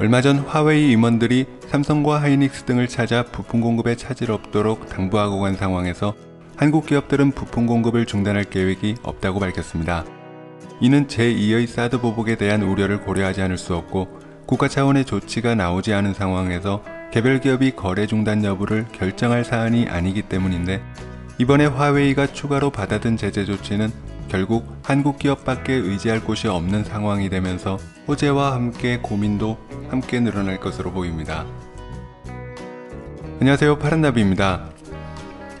얼마 전 화웨이 임원들이 삼성과 하이닉스 등을 찾아 부품 공급에 차질 없도록 당부하고 간 상황에서 한국 기업들은 부품 공급을 중단할 계획이 없다고 밝혔습니다. 이는 제2의 사드 보복에 대한 우려를 고려하지 않을 수 없고 국가 차원의 조치가 나오지 않은 상황에서 개별 기업이 거래 중단 여부를 결정할 사안이 아니기 때문인데, 이번에 화웨이가 추가로 받아든 제재 조치는 결국 한국 기업밖에 의지할 곳이 없는 상황이 되면서 호재와 함께 고민도 함께 늘어날 것으로 보입니다. 안녕하세요, 파란나비입니다.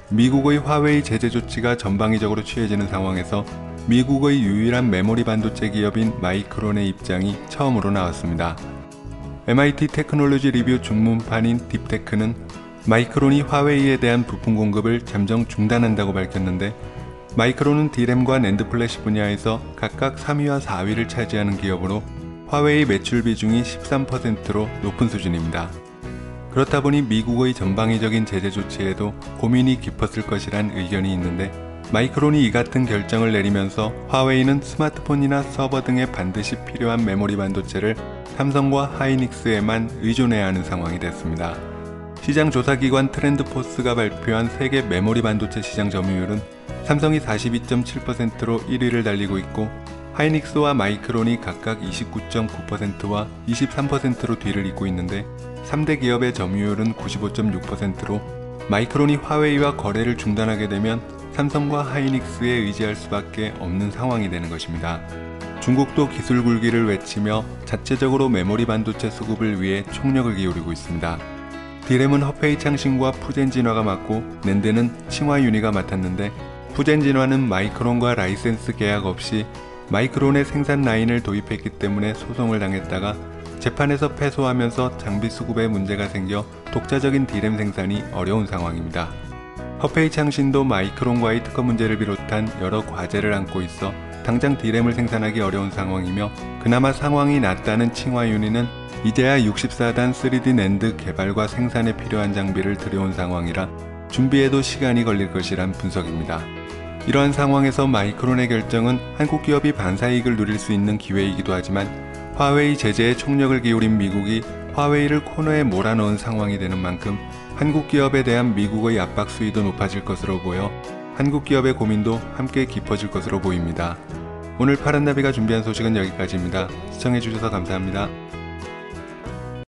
미국의 화웨이 제재 조치가 전방위적으로 취해지는 상황에서 미국의 유일한 메모리 반도체 기업인 마이크론의 입장이 처음으로 나왔습니다. MIT 테크놀로지 리뷰 중문판인 딥테크는 마이크론이 화웨이에 대한 부품 공급을 잠정 중단한다고 밝혔는데, 마이크론은 D램과 낸드 플래시 분야에서 각각 3위와 4위를 차지하는 기업으로 화웨이 매출 비중이 13%로 높은 수준입니다. 그렇다 보니 미국의 전방위적인 제재 조치에도 고민이 깊었을 것이란 의견이 있는데, 마이크론이 이 같은 결정을 내리면서 화웨이는 스마트폰이나 서버 등에 반드시 필요한 메모리 반도체를 삼성과 하이닉스에만 의존해야 하는 상황이 됐습니다. 시장 조사기관 트렌드포스가 발표한 세계 메모리 반도체 시장 점유율은 삼성이 42.7%로 1위를 달리고 있고, 하이닉스와 마이크론이 각각 29.9%와 23%로 뒤를 잇고 있는데, 3대 기업의 점유율은 95.6%로 마이크론이 화웨이와 거래를 중단하게 되면 삼성과 하이닉스에 의지할 수밖에 없는 상황이 되는 것입니다. 중국도 기술 굴기를 외치며 자체적으로 메모리 반도체 수급을 위해 총력을 기울이고 있습니다. D램은 허페이 창신과 푸젠 진화가 맡고, 낸드는 칭화 유니가 맡았는데, 푸젠 진화는 마이크론과 라이센스 계약 없이 마이크론의 생산 라인을 도입했기 때문에 소송을 당했다가 재판에서 패소하면서 장비 수급에 문제가 생겨 독자적인 D램 생산이 어려운 상황입니다. 허페이 창신도 마이크론과의 특허 문제를 비롯한 여러 과제를 안고 있어 당장 D램을 생산하기 어려운 상황이며, 그나마 상황이 낫다는 칭화 유니는 이제야 64단 3D 낸드 개발과 생산에 필요한 장비를 들여온 상황이라 준비에도 시간이 걸릴 것이란 분석입니다. 이러한 상황에서 마이크론의 결정은 한국 기업이 반사이익을 누릴 수 있는 기회이기도 하지만, 화웨이 제재에 총력을 기울인 미국이 화웨이를 코너에 몰아넣은 상황이 되는 만큼 한국 기업에 대한 미국의 압박 수위도 높아질 것으로 보여 한국 기업의 고민도 함께 깊어질 것으로 보입니다. 오늘 파란나비가 준비한 소식은 여기까지입니다. 시청해주셔서 감사합니다.